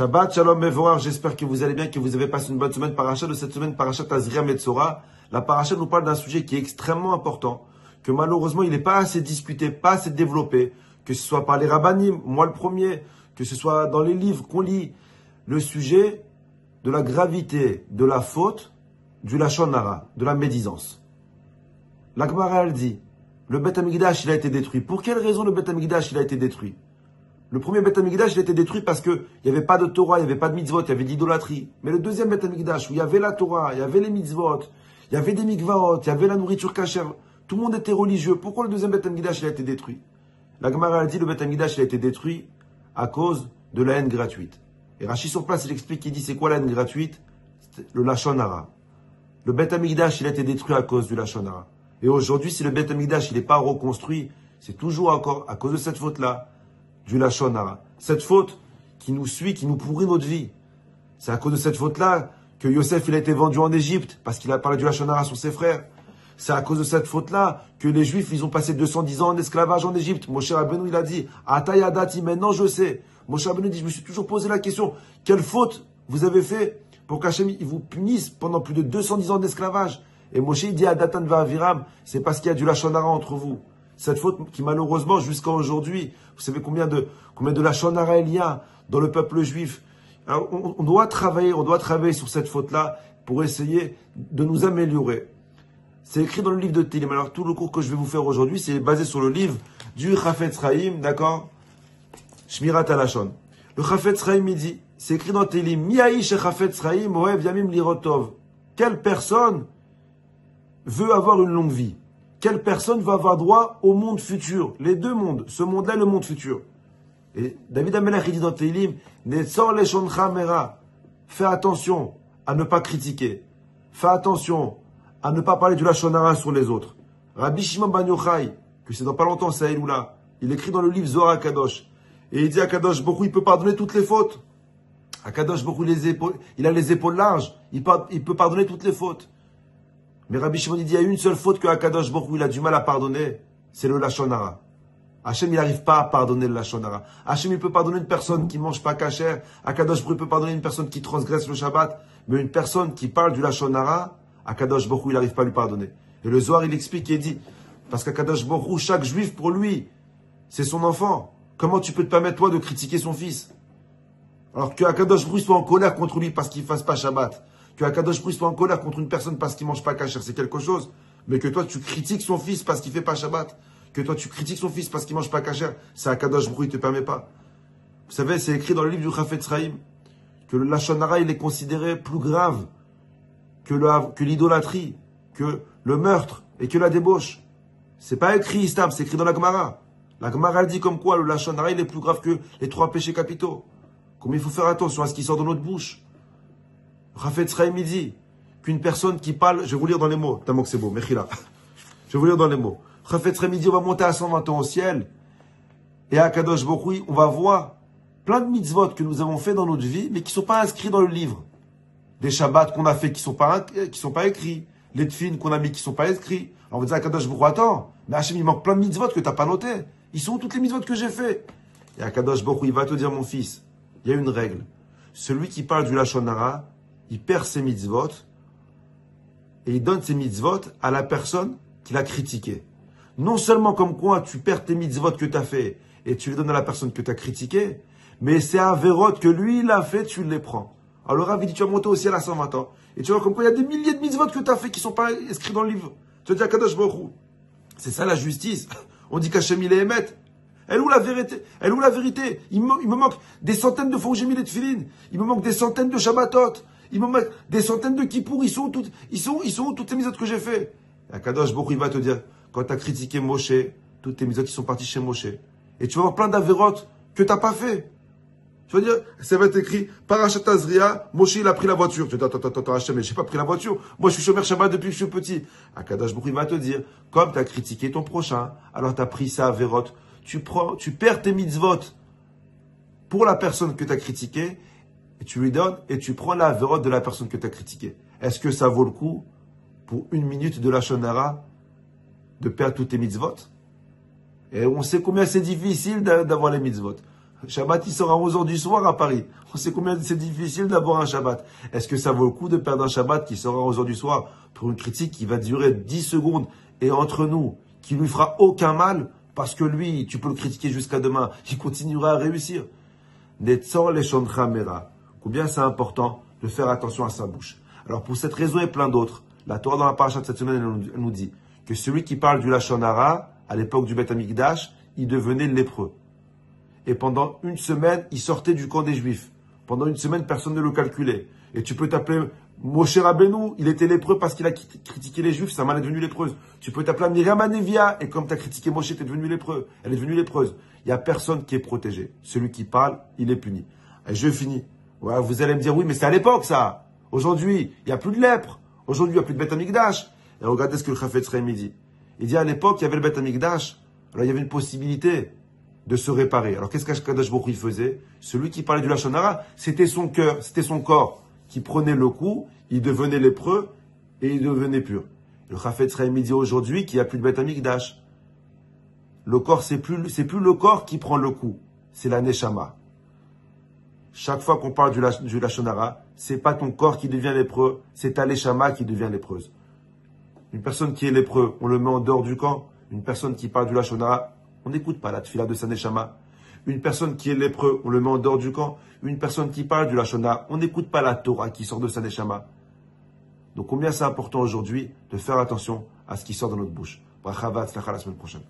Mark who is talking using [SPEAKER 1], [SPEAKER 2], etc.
[SPEAKER 1] Shabbat Shalom Mevorach, j'espère que vous allez bien, que vous avez passé une bonne semaine. Paracha de cette semaine, Parashat Tazria Metzora. La paracha nous parle d'un sujet qui est extrêmement important, que malheureusement il n'est pas assez discuté, pas assez développé, que ce soit par les rabbanim, moi le premier, que ce soit dans les livres qu'on lit, le sujet de la gravité de la faute du Lachon Hara, de la médisance. La Gemara elle dit, le Beth Amikdash il a été détruit. Pour quelle raison le Beth Amikdash il a été détruit? Le premier Beth Amikdash, il a été détruit parce qu'il n'y avait pas de Torah, il n'y avait pas de mitzvot, il y avait de l'idolâtrie. Mais le deuxième Beth Amikdash, où il y avait la Torah, il y avait les mitzvot, il y avait des mikvaot, il y avait la nourriture cachère, tout le monde était religieux. Pourquoi le deuxième Beth Amikdash, il a été détruit? La Gemara a dit, le Beth Amikdash, il a été détruit à cause de la haine gratuite. Et Rashi sur place, il explique, il dit, c'est quoi la haine gratuite? Le Lachon Hara. Le Beth Amikdash, il a été détruit à cause du Lachon Hara. Et aujourd'hui, si le Beth Amikdash, il n'est pas reconstruit, c'est toujours encore à cause de cette faute-là, du Lachon Hara. Cette faute qui nous suit, qui nous pourrit notre vie. C'est à cause de cette faute-là que Yosef il a été vendu en Égypte parce qu'il a parlé du Lachon Hara sur ses frères. C'est à cause de cette faute-là que les Juifs ils ont passé 210 ans en esclavage en Égypte. Moshe Rabbeinu il a dit Atayadati, maintenant je sais. Moshe Rabbeinu dit je me suis toujours posé la question, quelle faute vous avez fait pour qu'Hachem il vous punisse pendant plus de 210 ans d'esclavage? Et Moshe il dit à Datan Va'aviram, c'est parce qu'il y a du Lachon Hara entre vous. Cette faute qui malheureusement jusqu'à aujourd'hui, vous savez combien de Lachon Hara il y a dans le peuple juif. Alors, on doit travailler sur cette faute-là pour essayer de nous améliorer. C'est écrit dans le livre de Télim. Alors tout le cours que je vais vous faire aujourd'hui, c'est basé sur le livre du Chafetz Chaim, d'accord? Shmirat HaLashon. Le Chafetz Chaim il dit, c'est écrit dans Télim, Miaïch Chafetz Chaim Oev Yamim Lirotov. Quelle personne veut avoir une longue vie? Quelle personne va avoir droit au monde futur? Les deux mondes, ce monde-là et le monde futur. Et David Amelech, il dit dans Télim, Netzor leshoncha mera. Fais attention à ne pas critiquer. Fais attention à ne pas parler du Lachon Hara sur les autres. Rabbi Shimon Bar Yochai, que c'est dans pas longtemps, c'est Eloula, il écrit dans le livre Zohar HaKadosh. Et il dit à Kadosh Baruch Hu, il peut pardonner toutes les fautes. À Kadosh Baruch Hu, il a les épaules larges. Il peut pardonner toutes les fautes. Mais Rabbi Shimon dit, il y a une seule faute que Akadosh Baruch Hu, il a du mal à pardonner, c'est le Lachon Hara. Hachem, il n'arrive pas à pardonner le Lachon Hara. Hachem, il peut pardonner une personne qui ne mange pas kasher. Akadosh Baruch Hu peut pardonner une personne qui transgresse le Shabbat. Mais une personne qui parle du Lachon Hara, Akadosh Baruch Hu, il n'arrive pas à lui pardonner. Et le Zohar, il explique, il dit, parce qu'Akadosh Baruch Hu, chaque juif pour lui, c'est son enfant. Comment tu peux te permettre, toi, de critiquer son fils? Alors que Akadosh Baruch Hu soit en colère contre lui parce qu'il ne fasse pas Shabbat. Que Akadosh Baruch Hu soit en colère contre une personne parce qu'il ne mange pas kasher, c'est quelque chose. Mais que toi, tu critiques son fils parce qu'il ne fait pas Shabbat. Que toi, tu critiques son fils parce qu'il ne mange pas kasher, c'est Akadosh Baruch Hu, il ne te permet pas. Vous savez, c'est écrit dans le livre du Chafetz Chaim que le Lachon Hara, il est considéré plus grave que l'idolâtrie, que le meurtre et que la débauche. C'est pas écrit, Stam, c'est écrit dans la Gemara. La Gemara dit comme quoi le Lachon Hara, il est plus grave que les 3 péchés capitaux. Comme il faut faire attention à ce qui sort de notre bouche. Chafetz Chaim il dit qu'une personne qui parle, je vais vous lire dans les mots, tellement que c'est beau, Mechila. Je vais vous lire dans les mots. Chafetz Chaim il dit on va monter à 120 ans au ciel et à Kadosh Baruch Hu, on va voir plein de mitzvot que nous avons fait dans notre vie, mais qui ne sont pas inscrits dans le livre. Des Shabbats qu'on a fait qui sont pas écrits, les tfilines qu'on a mis qui ne sont pas écrits. Alors on va dire à Kadosh Baruch Hu, attends, mais Hachem il manque plein de mitzvot que tu n'as pas notés. Ils sont où toutes les mitzvot que j'ai fait? Et à Kadosh Baruch Hu, il va te dire mon fils, il y a une règle. Celui qui parle du Lachon Hara, il perd ses mitzvot et il donne ses mitzvot à la personne qui l'a critiqué. Non seulement comme quoi tu perds tes mitzvot que tu as fait et tu les donnes à la personne que tu as critiqué, mais c'est un verrot que lui il a fait, tu les prends. Alors le Rav dit tu vas monter au ciel à 120 ans et tu vois comme quoi il y a des milliers de mitzvot que tu as fait qui ne sont pas inscrits dans le livre. Tu vas dire à Kadosh Baruch Hu, c'est ça la justice. On dit qu'Hachem il est émet. Elle où la vérité? Elle où la vérité? Il me manque des centaines de fois où j'ai mis les tefilines. Il me manque des centaines de Shabbatot. Il me manque des centaines de Kippour. Ils sont où toutes les mitzvot que j'ai fait? Et Akadosh Baruch Hu, il va te dire, quand tu as critiqué Moshe, toutes tes mitzvot qui sont parties chez Moshe. Et tu vas avoir plein d'avérotes que tu n'as pas fait. Tu vas dire, ça va être écrit, Parashat Tazria, Moshe il a pris la voiture. Tu dis, attends, Hachem, mais j'ai pas pris la voiture. Moi je suis chômeur Shabbat depuis que je suis petit. Akadosh Baruch Hu, il va te dire, comme tu as critiqué ton prochain, alors tu as pris ça avérote. Tu perds tes mitzvot pour la personne que tu as critiquée et tu lui donnes et tu prends la avérote de la personne que tu as critiquée. Est-ce que ça vaut le coup pour 1 minute de Lachon Hara de perdre toutes tes mitzvot? Et on sait combien c'est difficile d'avoir les mitzvot. Shabbat, il sort à 11h du soir à Paris. On sait combien c'est difficile d'avoir un Shabbat. Est-ce que ça vaut le coup de perdre un Shabbat qui sort à 11h du soir pour une critique qui va durer 10 secondes et entre nous, qui lui fera aucun mal parce que lui, tu peux le critiquer jusqu'à demain, il continuera à réussir. Netzor leshoncha mera. Combien c'est important de faire attention à sa bouche. Alors pour cette raison et plein d'autres, la Torah dans la paracha de cette semaine, elle nous dit que celui qui parle du Lashon Hara, à l'époque du Beth Amikdash, il devenait lépreux. Et pendant une semaine, il sortait du camp des Juifs. Pendant une semaine, personne ne le calculait. Et tu peux t'appeler Moshe Rabbeinu, il était lépreux parce qu'il a critiqué les Juifs, sa main est devenue lépreuse. Tu peux t'appeler Miriam Anevia, et comme tu as critiqué Moshe, tu es devenu lépreux. Elle est devenue lépreuse. Il n'y a personne qui est protégé. Celui qui parle, il est puni. Et je finis. Ouais, vous allez me dire, oui, mais c'est à l'époque, ça. Aujourd'hui, il n'y a plus de lèpre. Aujourd'hui, il n'y a plus de Beth Amikdash. Et regardez ce que le Chafetz Chaim dit. Il dit, à l'époque, il y avait le Beth Amikdash. Alors, il y avait une possibilité de se réparer. Alors, qu'est-ce qu'Akadosh Baruch Hu faisait? Celui qui parlait du Lashon Hara, c'était son cœur, c'était son corps qui prenait le coup, il devenait lépreux et il devenait pur. Le Chafetz Chaim dit aujourd'hui qu'il n'y a plus de Beth Amikdash. Le corps, c'est plus le corps qui prend le coup, c'est la Neshama. Chaque fois qu'on parle du Lashon Hara, c'est pas ton corps qui devient lépreux, c'est ta Neshama qui devient lépreuse. Une personne qui est lépreux, on le met en dehors du camp. Une personne qui parle du Lashon Hara, on n'écoute pas la tefila de sa Neshama. Une personne qui est lépreux, on le met en dehors du camp. Une personne qui parle du Lashon Hara, on n'écoute pas la Torah qui sort de sa Neshama. Donc combien c'est important aujourd'hui de faire attention à ce qui sort de notre bouche. Bracha v'atzlacha la semaine prochaine.